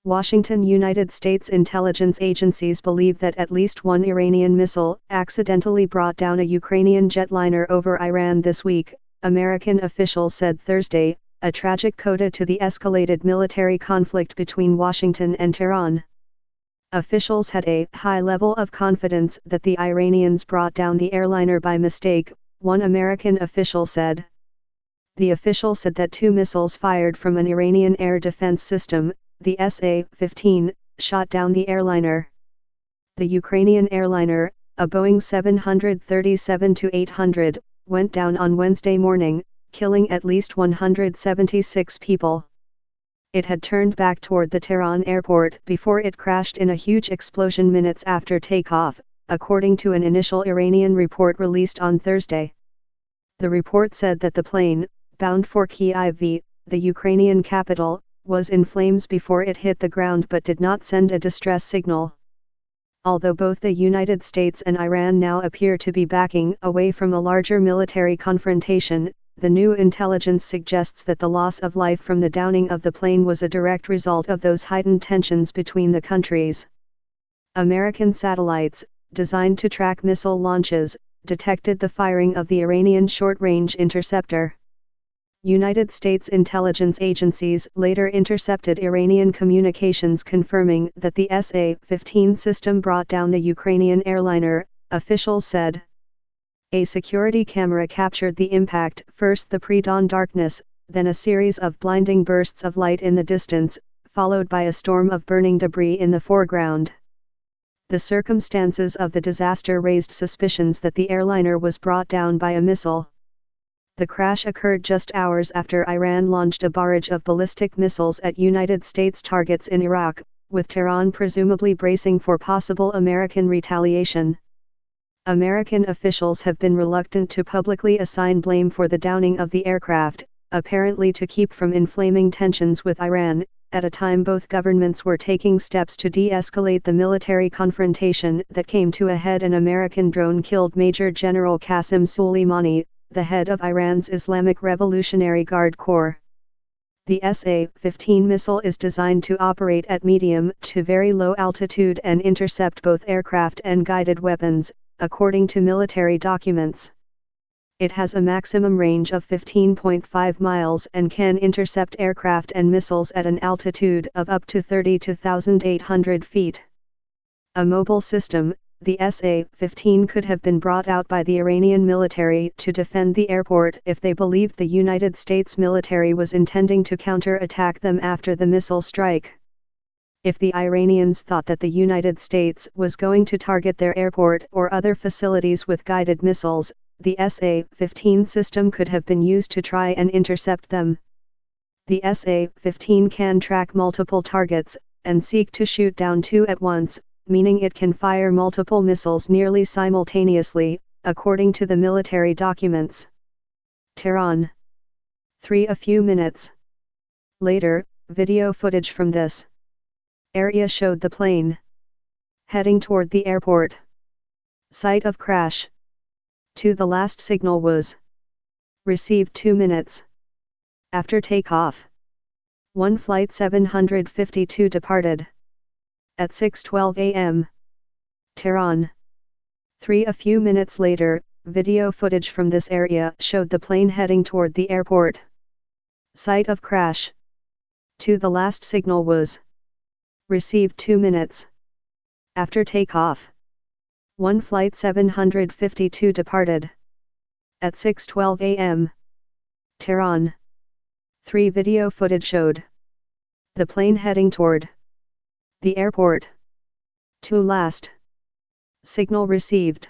Washington. United States intelligence agencies believe that at least one Iranian missile accidentally brought down a Ukrainian jetliner over Iran this week, American officials said Thursday, a tragic coda to the escalated military conflict between Washington and Tehran. Officials had a high level of confidence that the Iranians brought down the airliner by mistake, one American official said. The official said that two missiles fired from an Iranian air defense system, the SA-15, shot down the airliner. The Ukrainian airliner, a Boeing 737-800, went down on Wednesday morning, killing at least 176 people. It had turned back toward the Tehran airport before it crashed in a huge explosion minutes after takeoff, according to an initial Iranian report released on Thursday. The report said that the plane, bound for Kyiv, the Ukrainian capital, was in flames before it hit the ground but did not send a distress signal. Although both the United States and Iran now appear to be backing away from a larger military confrontation, the new intelligence suggests that the loss of life from the downing of the plane was a direct result of those heightened tensions between the countries. American satellites, designed to track missile launches, detected the firing of the Iranian short-range interceptor. United States intelligence agencies later intercepted Iranian communications confirming that the SA-15 system brought down the Ukrainian airliner, officials said. A security camera captured the impact, first the pre-dawn darkness, then a series of blinding bursts of light in the distance, followed by a storm of burning debris in the foreground. The circumstances of the disaster raised suspicions that the airliner was brought down by a missile. The crash occurred just hours after Iran launched a barrage of ballistic missiles at United States targets in Iraq, with Tehran presumably bracing for possible American retaliation. American officials have been reluctant to publicly assign blame for the downing of the aircraft, apparently to keep from inflaming tensions with Iran, at a time both governments were taking steps to de-escalate the military confrontation that came to a head. An American drone killed Major General Qasem Soleimani, the head of Iran's Islamic Revolutionary Guard Corps. The SA-15 missile is designed to operate at medium to very low altitude and intercept both aircraft and guided weapons, according to military documents. It has a maximum range of 15.5 miles and can intercept aircraft and missiles at an altitude of up to 32,800 feet. A mobile system, the SA-15 could have been brought out by the Iranian military to defend the airport if they believed the United States military was intending to counter-attack them after the missile strike. If the Iranians thought that the United States was going to target their airport or other facilities with guided missiles, the SA-15 system could have been used to try and intercept them. The SA-15 can track multiple targets, and seek to shoot down two at once, meaning it can fire multiple missiles nearly simultaneously, according to the military documents. Tehran. 3 A few minutes later, video footage from this area showed the plane heading toward the airport site of crash. The last signal was received 2 minutes after takeoff. One Flight 752 departed at 6:12 a.m. Tehran. 3 A few minutes later, video footage from this area showed the plane heading toward the airport site of crash. The last signal was received 2 minutes after takeoff. One Flight 752 departed at 6:12 a.m. Tehran. 3 Video footage showed the plane heading toward the airport. Last signal received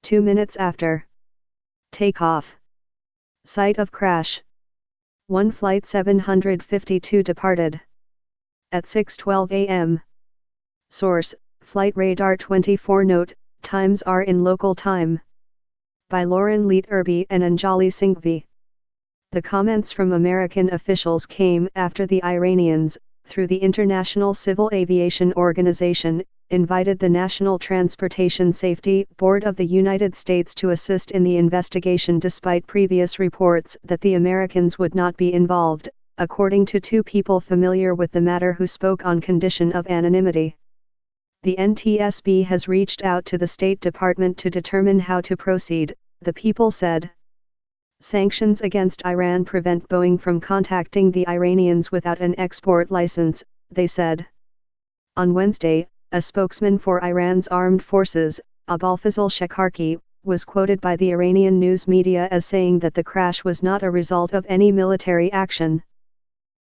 2 minutes after takeoff. Site of crash. One Flight 752 departed at 6:12 a.m. Source: Flight Radar 24. Note: times are in local time. By Lauren Leet Irby and Anjali Singhvi. The comments from American officials came after the Iranians, through the International Civil Aviation Organization, invited the National Transportation Safety Board of the United States to assist in the investigation despite previous reports that the Americans would not be involved, according to two people familiar with the matter who spoke on condition of anonymity. The NTSB has reached out to the State Department to determine how to proceed, the people said. Sanctions against Iran prevent Boeing from contacting the Iranians without an export license, they said. On Wednesday, a spokesman for Iran's armed forces, Abolfazl Shekarki, was quoted by the Iranian news media as saying that the crash was not a result of any military action.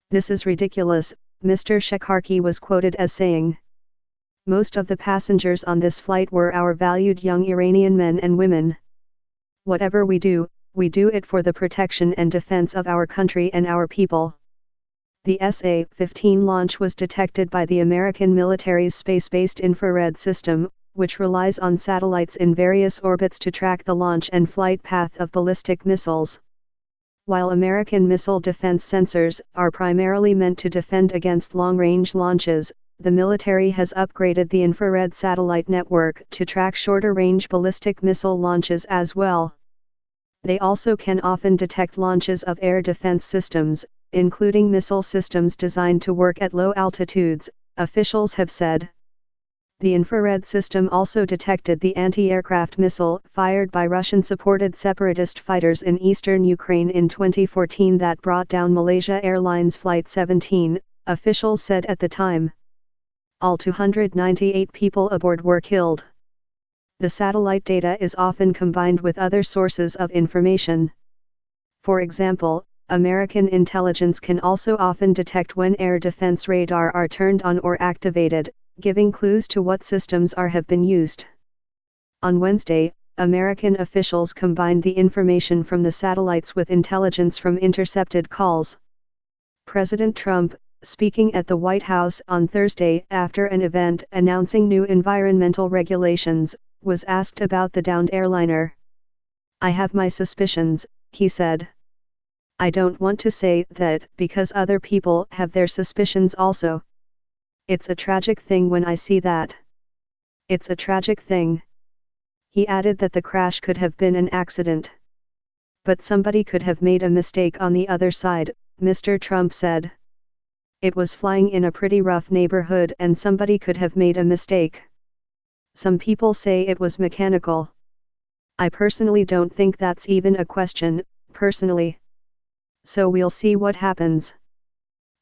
"This is ridiculous," Mr. Shekarki was quoted as saying. "Most of the passengers on this flight were our valued young Iranian men and women. Whatever we do it for the protection and defense of our country and our people." The SA-15 launch was detected by the American military's space-based infrared system, which relies on satellites in various orbits to track the launch and flight path of ballistic missiles. While American missile defense sensors are primarily meant to defend against long-range launches, the military has upgraded the infrared satellite network to track shorter-range ballistic missile launches as well. They also can often detect launches of air defense systems, including missile systems designed to work at low altitudes, officials have said. The infrared system also detected the anti-aircraft missile fired by Russian-supported separatist fighters in eastern Ukraine in 2014 that brought down Malaysia Airlines Flight 17, officials said at the time. All 298 people aboard were killed. The satellite data is often combined with other sources of information. For example, American intelligence can also often detect when air defense radar are turned on or activated, giving clues to what systems have been used. On Wednesday, American officials combined the information from the satellites with intelligence from intercepted calls. President Trump, speaking at the White House on Thursday after an event announcing new environmental regulations, was asked about the downed airliner. "I have my suspicions," he said. "I don't want to say that because other people have their suspicions also. It's a tragic thing when I see that. It's a tragic thing." He added that the crash could have been an accident. "But somebody could have made a mistake on the other side," Mr. Trump said. "It was flying in a pretty rough neighborhood and somebody could have made a mistake. Some people say it was mechanical. I personally don't think that's even a question, personally. So we'll see what happens."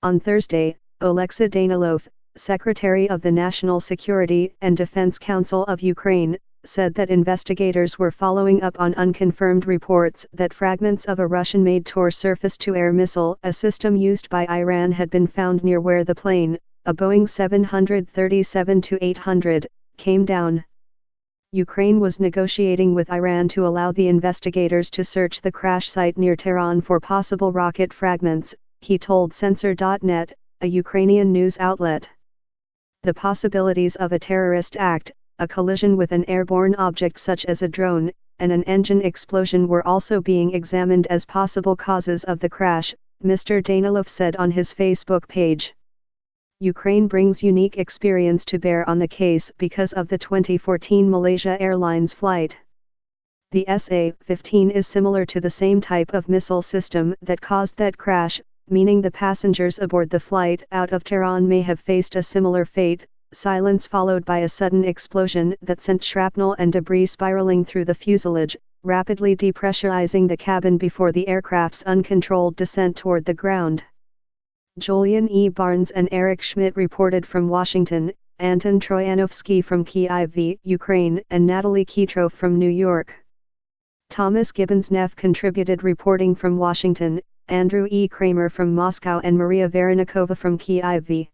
On Thursday, Oleksiy Danilov, Secretary of the National Security and Defense Council of Ukraine, said that investigators were following up on unconfirmed reports that fragments of a Russian-made Tor surface-to-air missile, a system used by Iran, had been found near where the plane, a Boeing 737-800, came down. Ukraine was negotiating with Iran to allow the investigators to search the crash site near Tehran for possible rocket fragments, he told Censor.net, a Ukrainian news outlet. The possibilities of a terrorist act, a collision with an airborne object such as a drone, and an engine explosion were also being examined as possible causes of the crash, Mr. Danilov said on his Facebook page. Ukraine brings unique experience to bear on the case because of the 2014 Malaysia Airlines flight. The SA-15 is similar to the same type of missile system that caused that crash, meaning the passengers aboard the flight out of Tehran may have faced a similar fate. Silence followed by a sudden explosion that sent shrapnel and debris spiraling through the fuselage, rapidly depressurizing the cabin before the aircraft's uncontrolled descent toward the ground. Julian E. Barnes and Eric Schmidt reported from Washington, Anton Troyanovsky from Kyiv, Ukraine, and Natalie Kitrov from New York. Thomas Gibbons-Neff contributed reporting from Washington, Andrew E. Kramer from Moscow and Maria Varanikova from Kyiv.